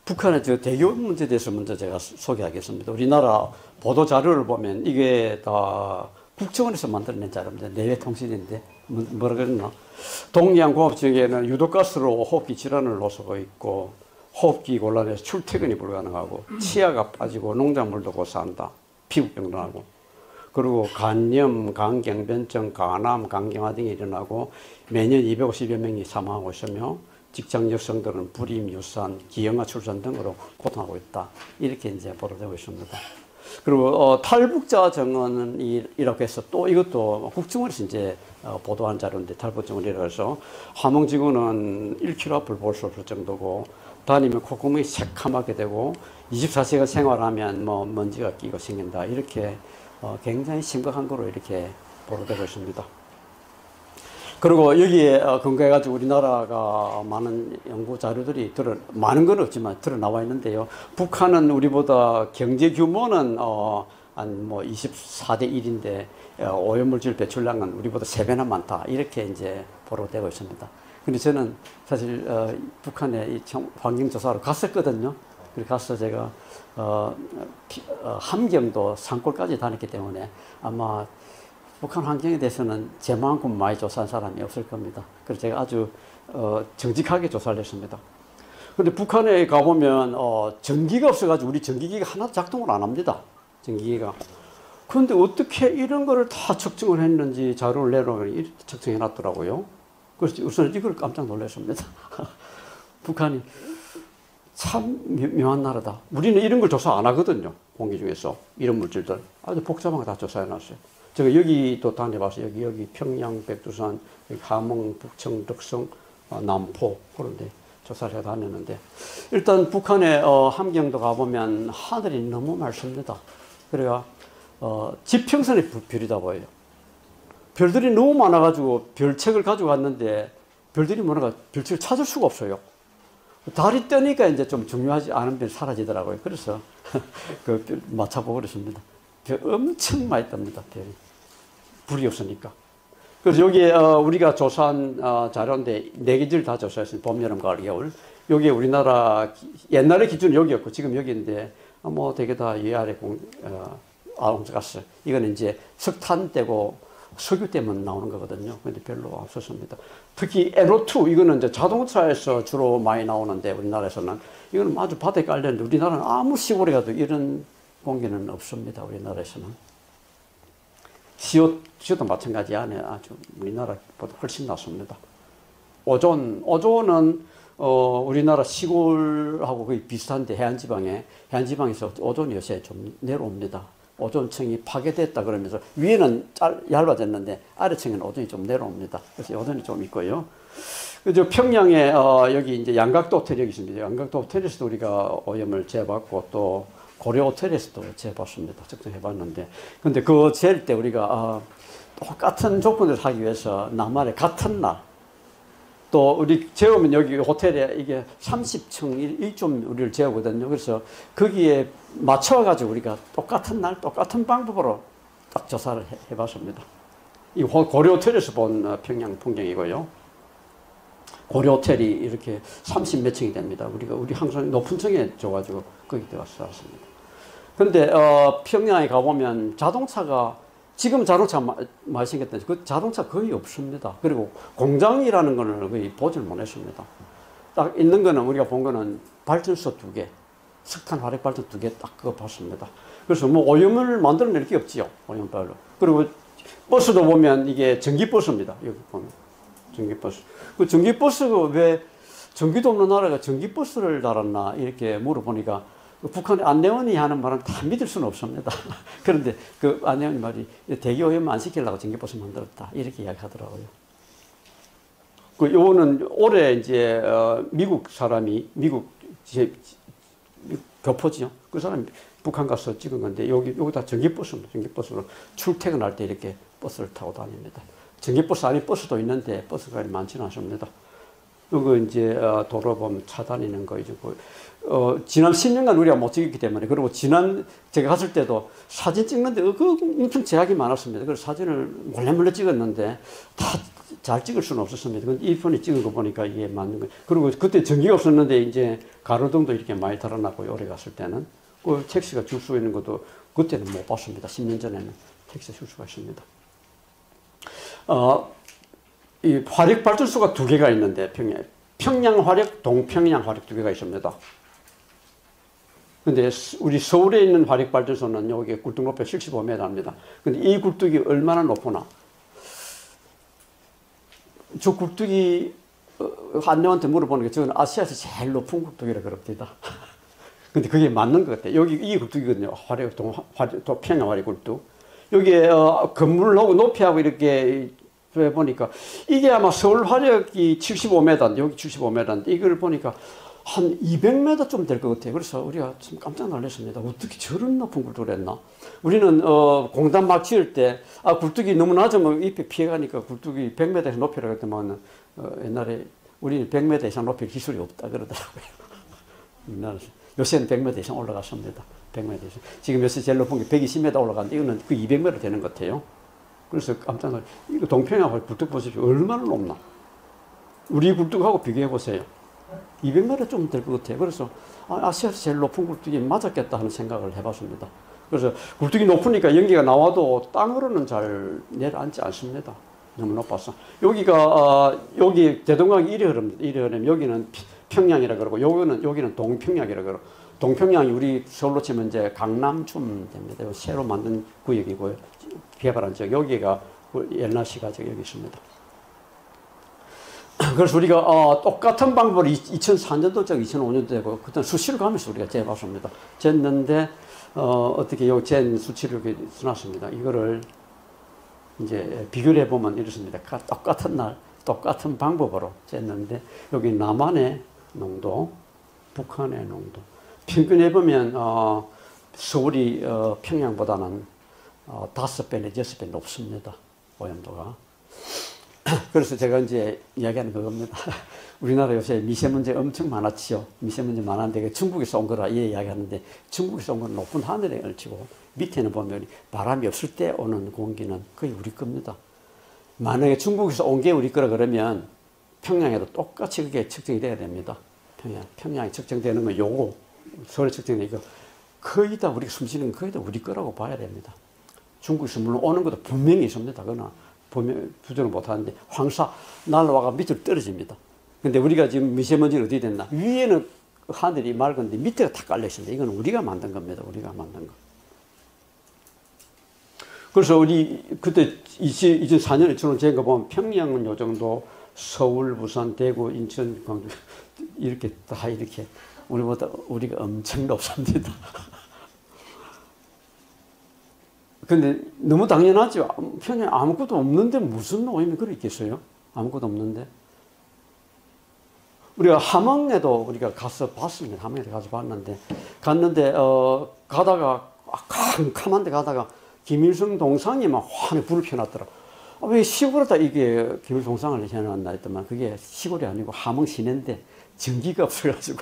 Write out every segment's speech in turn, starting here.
북한의 대교 문제에 대해서 먼저 제가 소개하겠습니다. 우리나라 보도 자료를 보면 이게 다 국정원에서 만들어낸 자료입니다. 내외 통신인데 뭐라 그랬나? 동양 공업지역에는 유독가스로 호흡기 질환을 호소하고 있고 호흡기 곤란해서 출퇴근이 불가능하고 치아가 빠지고 농작물도 고사한다. 피부병도 나고 그리고 간염, 간경변증, 간암, 간경화 등이 일어나고 매년 250여 명이 사망하고 있으며 직장 여성들은 불임, 유산, 기형아 출산 등으로 고통하고 있다. 이렇게 이제 보도되고 있습니다. 그리고 탈북자 정원이라고 해서 또 이것도 국정원에서 이제 보도한 자료인데 탈북 정원이라고 해서 함흥지구는 1km 앞을 볼 수 없을 정도고 다니면 콧구멍이 새카맣게 되고 24시간 생활하면 뭐 먼지가 끼고 생긴다. 이렇게 굉장히 심각한 거로 이렇게 보도되고 있습니다. 그리고 여기에 근거해가지고 우리나라가 많은 연구 자료들이 많은 건 없지만 드러나와 있는데요. 북한은 우리보다 경제 규모는 한 뭐 24대 1인데 오염물질 배출량은 우리보다 3배나 많다. 이렇게 이제 보도되고 있습니다. 근데 저는 사실 북한에 환경조사로 갔었거든요. 그래서 가서 제가 함경도 산골까지 다녔기 때문에 아마 북한 환경에 대해서는 제만큼 많이 조사한 사람이 없을 겁니다. 그래서 제가 아주 정직하게 조사를 했습니다. 그런데 북한에 가보면 전기가 없어가지고 우리 전기기가 하나도 작동을 안 합니다. 전기기가. 그런데 어떻게 이런 거를 다 측정을 했는지 자료를 내놓으면 이렇게 측정해 놨더라고요. 그래서 우선 이걸 깜짝 놀랐습니다. 북한이 참 묘한 나라다. 우리는 이런 걸 조사 안 하거든요. 공기 중에서 이런 물질들 아주 복잡한 거 다 조사해 놨어요. 제가 여기도 다녀봤어요. 여기 평양, 백두산, 여기 함흥, 북청, 덕성, 남포 그런데 조사를 해 다녔는데 일단 북한의 함경도 가보면 하늘이 너무 맑습니다. 그래가 지평선의 별이다 보여요. 별들이 너무 많아가지고 별책을 가지고 갔는데 별들이 뭐라가 별책을 찾을 수가 없어요. 달이 뜨니까 이제 좀 중요하지 않은 별이 사라지더라고요. 그래서 그 별 맞춰보고 그랬습니다. 별 엄청 많이 뜹니다. 별이. 불이 없으니까. 그래서 여기에 우리가 조사한 자료인데 4개지를 다 조사했어요. 봄, 여름, 가을, 겨울. 여기에 우리나라 옛날의 기준은 여기였고 지금 여기인데 뭐 되게 다 위아래 온실가스. 이거는 이제 석탄 떼고 석유 때문에 나오는 거거든요. 근데 별로 없었습니다. 특히 NO2 이거는 이제 자동차에서 주로 많이 나오는데 우리나라에서는 이거는 아주 바닥에 깔렸는데 우리나라는 아무 시골에 가도 이런 공기는 없습니다. 우리나라에서는. CO2도 마찬가지 안에 아주 우리나라보다 훨씬 낫습니다. 오존은 우리나라 시골하고 거의 비슷한데 해안지방에서 오존이 요새 좀 내려옵니다. 오존층이 파괴됐다 그러면서 위에는 얇아졌는데 아래층에는 오존이 좀 내려옵니다. 그래서 오존이 좀 있고요. 그저 평양에 여기 이제 양각도 호텔이 여기 있습니다. 양각도 호텔에서도 우리가 오염을 재봤고 또 고려 호텔에서도 재봤습니다. 측정해봤는데 근데 그거 잴 때 우리가 똑같은 조건을 하기 위해서 나만의 같은 날 또 우리 재우면 여기 호텔에 이게 30층 1좀 우리를 재우거든요. 그래서 거기에 맞춰가지고 우리가 똑같은 날 똑같은 방법으로 딱 조사를 해봤습니다. 이 고려 호텔에서 본 평양 풍경이고요. 고려 호텔이 이렇게 30 몇 층이 됩니다. 우리 항상 높은 층에 줘가지고 거기 들어가서 살았습니다. 근데 평양에 가보면 자동차가 지금 자동차 많이 생겼던데 그 자동차 거의 없습니다. 그리고 공장이라는 거는 거의 보질 못했습니다. 딱 있는 거는 우리가 본 거는 발전소 2개, 석탄 화력 발전 2개 딱 그거 봤습니다. 그래서 뭐 오염을 만들어낼 게 없지요. 오염발로. 그리고 버스도 보면 이게 전기버스입니다. 여기 보면 전기버스. 그 전기버스가 왜 전기도 없는 나라가 전기버스를 달았나 이렇게 물어보니까 북한의 안내원이 하는 말은 다 믿을 수는 없습니다. 그런데 그 안내원 말이 대기오염 안 시키려고 전기버스 만들었다. 이렇게 이야기하더라고요. 그 요거는 올해 이제 미국 사람이 미국 교포지요. 그 사람이 북한 가서 찍은 건데 여기 다 전기버스입니다. 전기버스로 출퇴근할 때 이렇게 버스를 타고 다닙니다. 전기버스 안에 버스도 있는데 버스가 많지는 않습니다. 이거 이제 도로 보면 차 다니는 거 이제 지난 10년간 우리가 못 찍었기 때문에 그리고 제가 갔을 때도 사진 찍는데 엄청 제약이 많았습니다. 그래서 사진을 몰래 찍었는데 다 잘 찍을 수는 없었습니다. 근데 이 폰이 찍은 거 보니까 이게 맞는 거예요. 그리고 그때 전기가 없었는데 이제 가로등도 이렇게 많이 달아났고 오래 갔을 때는 그 택시가 줄 수 있는 것도 그때는 못 봤습니다. 10년 전에는 택시 줄 수가 있습니다. 이 화력 발전소가 두 개가 있는데 평양 화력, 동평양 화력 두 개가 있습니다. 근데 우리 서울에 있는 화력 발전소는 여기 굴뚝 높이 75m입니다. 근데 이 굴뚝이 얼마나 높으나? 저 굴뚝이 안내원한테 물어보는 게 저는 아시아에서 제일 높은 굴뚝이라 그럽니다. 근데 그게 맞는 것 같아요. 여기 이 굴뚝이거든요. 평양 화력 굴뚝. 여기에 건물하고 높이하고 이렇게 보니까 이게 아마 서울 화력이 75m인데 여기 75m인데 이걸 보니까 한 200m 좀 될 것 같아요. 그래서 우리가 좀 깜짝 놀랐습니다. 어떻게 저런 높은 굴뚝을 했나? 우리는 공단 막 지을 때 굴뚝이 너무 낮으면 잎에 피해가니까 굴뚝이 100m 이상 높이라고 했더만 옛날에 우리는 100m 이상 높일 기술이 없다 그러더라고요. 요새는 100m 이상 올라갔습니다. 100m 이상. 지금 요새 제일 높은 게 120m 올라갔는데 이거는 그 200m 되는 것 같아요. 그래서 깜짝 놀랐어요. 이거 동평양 굴뚝 보십시오. 얼마나 높나? 우리 굴뚝하고 비교해 보세요. 200m 좀 될 것 같아요. 그래서 아시아에서 제일 높은 굴뚝이 맞았겠다 하는 생각을 해봤습니다. 그래서 굴뚝이 높으니까 연기가 나와도 땅으로는 잘 내려앉지 않습니다. 너무 높아서. 여기 대동강이 이리 흐릅니다. 이리 흐르면 여기는 평양이라 그러고 여기는 동평양이라 그러고 동평양이 우리 서울로 치면 이제 강남쯤 됩니다. 새로 만든 구역이고요. 개발한 지역. 여기가 옛날시가 여기 있습니다. 그래서 우리가 똑같은 방법을 2004년도적 2005년도 되고 그때 수치를 가면서 우리가 재봤습니다. 쟀는데 어떻게 요 잰 수치를 이렇게 써놨습니다. 이거를 이제 비교를 해보면 이렇습니다. 똑같은 날 똑같은 방법으로 쟀는데 여기 남한의 농도, 북한의 농도 평균해 보면 서울이 평양보다는 5배 내지 6배 높습니다. 오염도가. 그래서 제가 이제 이야기하는 그겁니다. 우리나라 요새 미세먼지 엄청 많았지요. 미세먼지 많았는데 중국에서 온 거라 이야기하는데 중국에서 온 건 높은 하늘에 얽히고 밑에는 보면 바람이 없을 때 오는 공기는 거의 우리 겁니다. 만약에 중국에서 온 게 우리 거라 그러면 평양에도 똑같이 그게 측정이 돼야 됩니다. 평양이 측정되는 건 요거 서울에 측정되는 이거 거의 다 우리가 숨쉬는 건 거의 다 우리 거라고 봐야 됩니다. 중국에서 물론 오는 것도 분명히 있습니다. 그러나 부정을 못하는데 황사 날아와가 밑으로 떨어집니다. 근데 우리가 지금 미세먼지는 어디 됐나? 위에는 하늘이 맑은데 밑에가 다 깔려 있습니다. 이건 우리가 만든 겁니다. 우리가 만든 거. 그래서 우리 그때 2004년에 저는 제가 보면 평양은 요 정도, 서울, 부산, 대구, 인천, 광주 이렇게 다 이렇게 우리가 엄청 높습니다. 근데 너무 당연하죠. 평양 아무것도 없는데 무슨 오염이 그리 있겠어요? 아무것도 없는데. 우리가 함흥에도 우리가 가서 봤습니다. 함흥에 가서 봤는데, 가다가, 캄캄한 데 가다가 김일성 동상이 막 환히 불을 펴놨더라. 왜 시골에다 이게 김일성 동상을 해놨나 했더만 그게 시골이 아니고 함흥 시내인데 전기가 없어가지고,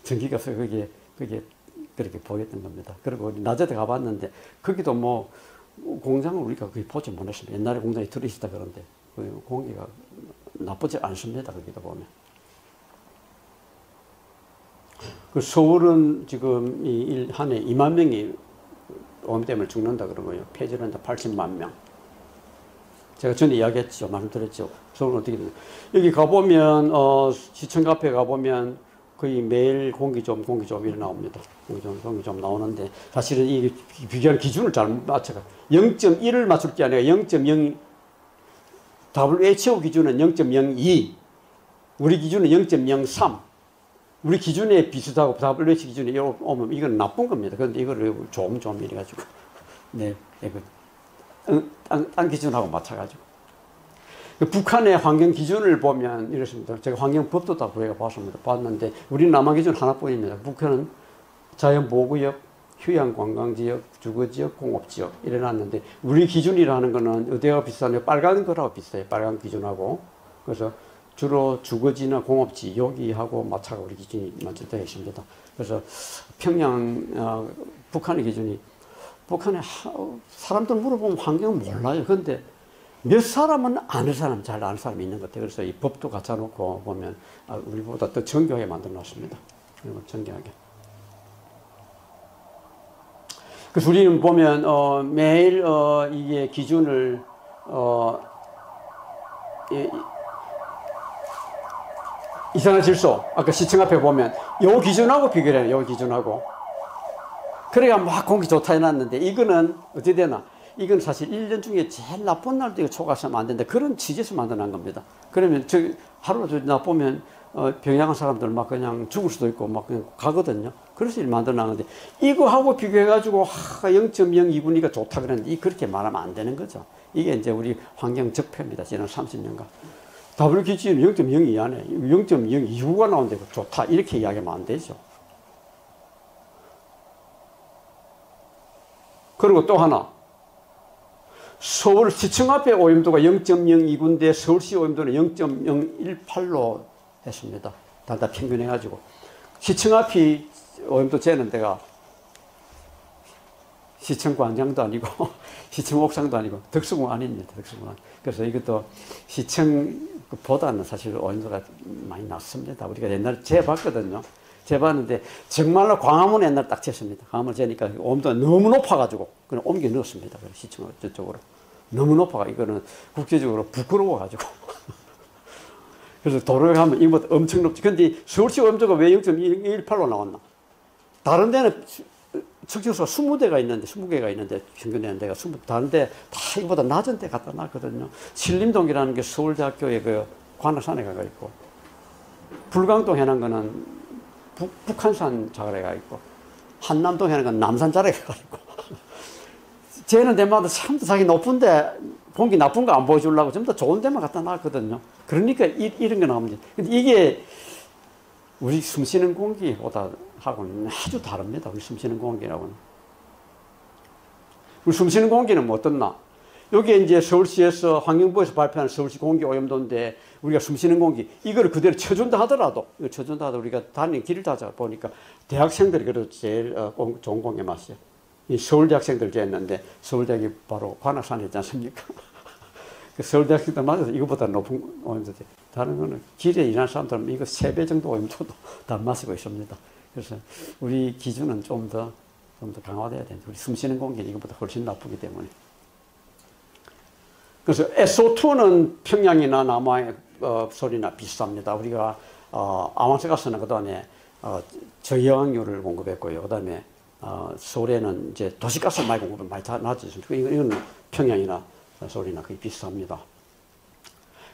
전기가 없어서 그게 그렇게 보였던 겁니다. 그리고 낮에 가봤는데 거기도 뭐 공장을 우리가 거의 보지 못했습니다. 옛날에 공장이 들어있었다 그런데 공기가 나쁘지 않습니다. 거기도 보면. 그 서울은 지금 한 해 2만 명이 오염 때문에 죽는다 그러고요. 폐질환자 80만 명. 제가 전에 이야기했죠. 말씀드렸죠. 서울은 어떻게 되냐. 여기 가보면 시청 카페 가보면 거의 매일 공기 좀 이래 나옵니다. 공기 좀 나오는데 사실은 이 비교하는 기준을 잘 맞춰가 0.1을 맞출 게 아니라 0.0 WHO 기준은 0.02 우리 기준은 0.03 우리 기준에 비슷하고 WHO 기준에 오면 이건 나쁜 겁니다. 그런데 이거를 좀 이래가지고 네, 딴 기준하고 맞춰가지고 북한의 환경 기준을 보면 이렇습니다. 제가 환경법도 다 구해가 봤는데 우리는 남한 기준 하나뿐입니다. 북한은 자연보호구역, 휴양관광지역, 주거지역, 공업지역 이래 놨는데 우리 기준이라는 거는 어디와 비슷하냐 빨간 거라고 비슷해요. 빨간 기준하고. 그래서 주로 주거지나 공업지 여기하고 맞춰가 우리 기준이 맞춰져 있습니다. 그래서 북한의 기준이 북한에 사람들 물어보면 환경은 몰라요. 근데 몇 사람은 아는 사람, 잘 아는 사람이 있는 것 같아요. 그래서 이 법도 갖다 놓고 보면 우리보다 더 정교하게 만들어 놨습니다. 정교하게. 그래서 우리는 보면 매일 이게 기준을 이상한 질소, 아까 시청 앞에 보면 요 기준하고 비교를 해요. 요 기준하고. 그래야 막 공기 좋다 해놨는데 이거는 어떻게 되나? 이건 사실 1년 중에 제일 나쁜 날도 이거 초과하면 안 된다. 그런 취지에서 만들어낸 겁니다. 그러면 하루 나 보면 병약한 사람들 막 그냥 죽을 수도 있고 막 그냥 가거든요. 그래서 이 만들어낸 건데 이거하고 비교해가지고 0.02분위가 좋다 그랬는데 그렇게 말하면 안 되는 거죠. 이게 이제 우리 환경 적폐입니다. 지난 30년간. W 기준은 0.0 이하네. 0.0 이후가 나오는데 좋다. 이렇게 이야기하면 안 되죠. 그리고 또 하나. 서울시청 앞에 오염도가 0.02군데 서울시 오염도는 0.018로 했습니다. 다 평균해가지고. 시청 앞이 오염도 재는 데가 시청 관장도 아니고 시청 옥상도 아니고 덕수궁 아닙니다. 덕수궁 안. 그래서 이것도 시청보다는 사실 오염도가 많이 낮습니다. 우리가 옛날에 재봤거든요. 재봤는데 정말로 광화문 옛날 딱 쟀습니다. 광화문 재니까 오염도가 너무 높아가지고 그냥 옮겨 넣었습니다. 시청 저쪽으로. 너무 높아가 이거는 국제적으로 부끄러워가지고. 그래서 도로에 가면 이거보다 엄청 높지. 근데 서울시 오염도가 왜 0.118로 나왔나? 다른 데는 측정소가 20대가 있는데, 20개가 있는데, 평균되는 데가 다른데 다 이거보다 낮은 데 갖다 놨거든요. 신림동이라는 게 서울대학교의 그 관악산에 가 있고, 불광동 해놓은 거는 북한산 자갈에 있고, 한남동 해놓은 건 남산 자갈에 있고, 쟤는 데마다 참도 자기 높은데 공기 나쁜 거 안 보여주려고 좀 더 좋은 데만 갖다 놨거든요. 그러니까 이런 거 나옵니다. 근데 이게 우리 숨 쉬는 공기보다 하고는 아주 다릅니다. 우리 숨 쉬는 공기라고는. 우리 숨 쉬는 공기는 뭐 어떻나? 여기에 이제 서울시에서 환경부에서 발표한 서울시 공기 오염도인데 우리가 숨 쉬는 공기 이거를 그대로 쳐준다 하더라도 우리가 다니는 길을 다자 보니까 대학생들이 그래도 제일 좋은 공기 맛이에요. 이 서울대 학생들 쟀는데 서울대학이 바로 관악산에 있지 않습니까? 그 서울대 학생들 맞아서 이거보다 높은 오염도 돼. 다른 거는 길에 일하는 사람들은 이거 3배 정도 오염도도 다 마시고 있습니다. 그래서 우리 기준은 좀 더 강화돼야 됩니다. 우리 숨 쉬는 공기는 이거보다 훨씬 나쁘기 때문에. 그래서 SO2는 평양이나 남한의 소리나 비슷합니다. 우리가 아황스가스는 그 다음에 저영향유를 공급했고요. 그 다음에 서울에는 이제 도시가스 많이 공급을 많이 낮아졌습니다. 이건 평양이나 서울이나 거의 비슷합니다.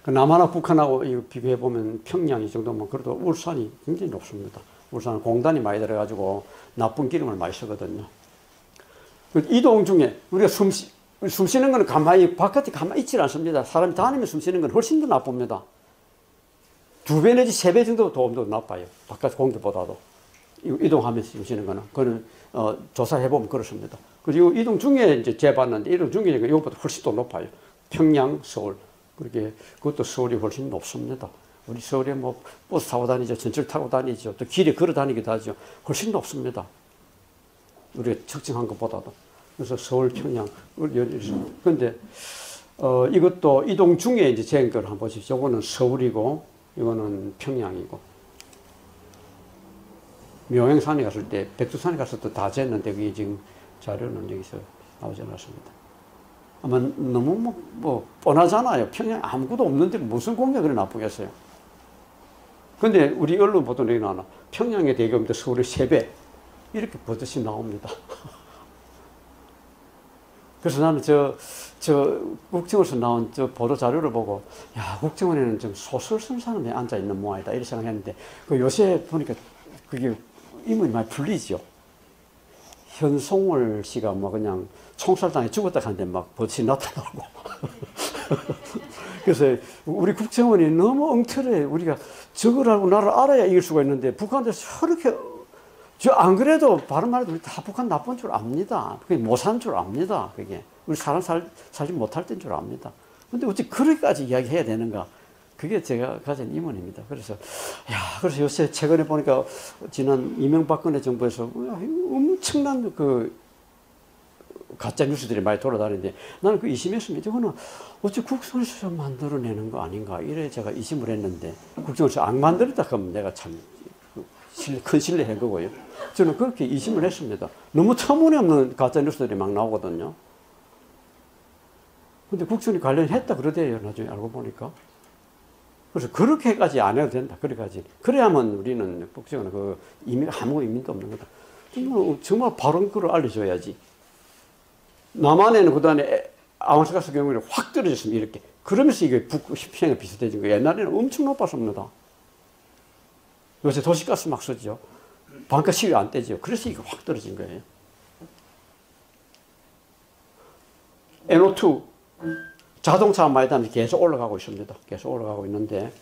그 남한하고 북한하고 비교해보면 평양 이 정도면 그래도 울산이 굉장히 높습니다. 울산은 공단이 많이 들어가지고 나쁜 기름을 많이 쓰거든요. 이동 중에 우리가 숨 쉬는 건 바깥에 가만히 있지 않습니다. 사람이 다니면서 숨 쉬는 건 훨씬 더 나쁩니다. 2배 내지 3배 정도 더 나빠요. 바깥 공기보다도. 이동하면서 숨 쉬는 거는. 그거는, 조사해보면 그렇습니다. 그리고 이동 중에 이제 재봤는데, 이동 중에 이것보다 훨씬 더 높아요. 평양, 서울. 그것도 서울이 훨씬 높습니다. 우리 서울에 뭐 버스 타고 다니죠. 전철 타고 다니죠. 또 길에 걸어 다니기도 하죠. 훨씬 높습니다. 우리가 측정한 것보다도. 그래서 서울, 평양. 그런데, 이것도 이동 중에 이제 재은 걸 한번 보십시오. 이거는 서울이고, 이거는 평양이고. 묘행산에 갔을 때, 백두산에 갔을 때 다 쟀는데, 그게 지금 자료는 여기서 나오지 않았습니다. 아마 너무 뻔하잖아요. 평양 아무것도 없는데 무슨 공기가 그래 나쁘겠어요. 근데 우리 언론 보도는 여기 나오나. 평양의 대기오염도 서울의 3배. 이렇게 버젓이 나옵니다. 그래서 나는 국정원에서 나온 보도 자료를 보고, 야, 국정원에는 좀 소설 쓴 사람이 앉아있는 모양이다. 이렇게 생각했는데, 요새 보니까 그게 인물이 많이 풀리죠. 현송월 씨가 뭐 그냥 총살당해 죽었다 하는데 막 버릇이 나타나고. 그래서 우리 국정원이 너무 엉터리해. 우리가 저걸 알고 나를 알아야 이길 수가 있는데, 북한한테 저렇게, 안 그래도 바른 말해도 우리 다 북한 나쁜 줄 압니다. 그게 못 사는 줄 압니다. 그게. 우리 사람 살지 못할 때인 줄 압니다. 근데 어찌 그렇게까지 이야기해야 되는가? 그게 제가 가진疑問입니다. 그래서 요새 최근에 보니까 지난 이명박근혜 정부에서 엄청난 가짜 뉴스들이 많이 돌아다니는데 나는 그 의심했습니다. 이거는 어찌 국정원에서 만들어내는 거 아닌가 이래 제가 의심을 했는데 국정원에서 안 만들었다 그러면 내가 참 큰 신뢰한 거고요. 저는 그렇게 의심을 했습니다. 너무 터무니없는 가짜 뉴스들이 막 나오거든요. 근데 국정원이 관련했다 그러대요. 나중에 알고 보니까. 그래서 그렇게까지 안 해도 된다. 그래가지. 그래야만 우리는 국정원은 그 이민 아무 의미도 없는 거다. 정말 바른 거를 알려줘야지. 남한에는 그다음에 아웃가스 경우에 확 떨어졌습니다. 이렇게. 그러면서 이게 피해가 비슷해진 거예요. 옛날에는 엄청 높았습니다. 요새 도시가스 막 쓰죠. 방가 시위 안 떼죠. 그래서 이게 확 떨어진 거예요. NO2 자동차 많이 다니면서 계속 올라가고 있습니다. 계속 올라가고 있는데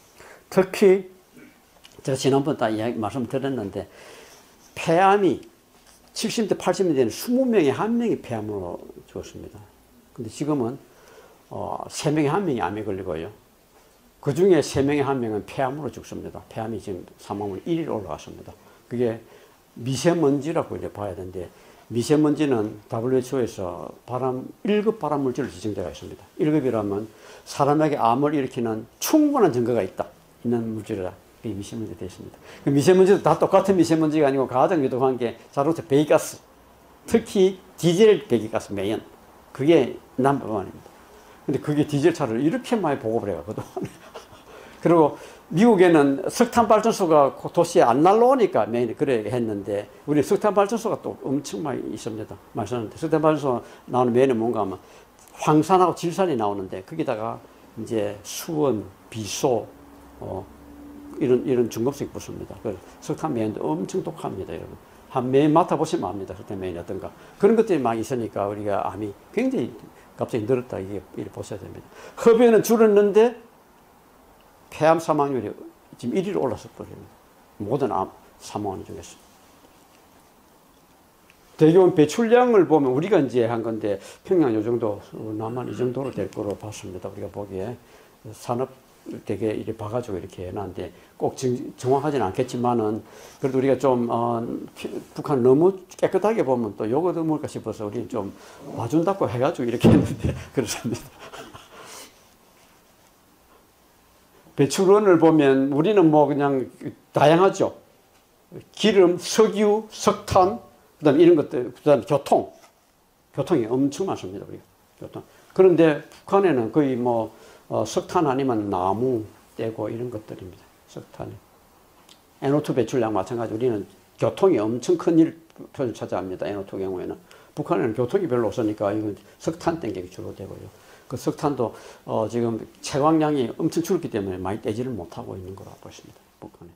특히 제가 지난번 다 이야기 말씀드렸는데 폐암이 70대 80대에는 20명에 1명이 폐암으로 죽었습니다. 근데 지금은 3명에 1명이 암에 걸리고요. 그 중에 3명에 1명은 폐암으로 죽습니다. 폐암이 지금 사망률 1위로 올라갔습니다. 그게 미세먼지라고 이제 봐야 되는데 미세먼지는 WHO에서 1급 발암물질로 지정되어 있습니다. 1급이라면 사람에게 암을 일으키는 충분한 증거가 있는 물질이라 미세먼지가 되어 있습니다. 그 미세먼지도 다 똑같은 미세먼지가 아니고 가장 유독한 게 자동차 배기가스, 특히 디젤 배기가스 매연, 그게 넘버원입니다. 근데 그게 디젤차를 이렇게 많이 보급을 해요, 그동안. 그리고 미국에는 석탄 발전소가 도시에 안 날라오니까 매일 그래 했는데, 우리 석탄 발전소가 또 엄청 많이 있습니다. 말씀하는데, 석탄 발전소 나오는 매일은 뭔가 하면 황산하고 질산이 나오는데, 거기다가 이제 수원, 비소, 이런 중금속이 붙습니다. 석탄 매연도 엄청 독합니다, 여러분. 한 매연 맡아보시면 압니다. 석탄 매연이 어떤가. 그런 것들이 막 있으니까 우리가 암이 굉장히 갑자기 늘었다. 이게 보셔야 됩니다. 흡연은 줄었는데 폐암 사망률이 지금 1위로 올라서 버립니다. 모든 암 사망원 중에서. 대기온 배출량을 보면 우리가 이제 한 건데 평양 요 정도, 남한 이 정도로 될 거로 봤습니다. 우리가 보기에 산업 되게 이렇게 봐가지고 이렇게 해놨는데 꼭 정확하지는 않겠지만은 그래도 우리가 좀 북한 너무 깨끗하게 보면 또 요거 드물까 싶어서 우리는 좀 봐준다고 해가지고 이렇게 했는데 그렇습니다. 배출원을 보면 우리는 뭐 그냥 다양하죠. 기름, 석유, 석탄, 그다음에 이런 것들, 그다음에 교통이 엄청 많습니다. 우리가 교통. 그런데 북한에는 거의 뭐 석탄 아니면 나무 떼고 이런 것들입니다. 석탄이. NO2 배출량 마찬가지. 우리는 교통이 엄청 큰 표를 차지합니다. NO2 경우에는. 북한에는 교통이 별로 없으니까 이건 석탄 땡기기 주로 되고요. 그 석탄도 지금 채광량이 엄청 줄기 때문에 많이 떼지를 못하고 있는 거라고 보십니다. 북한에.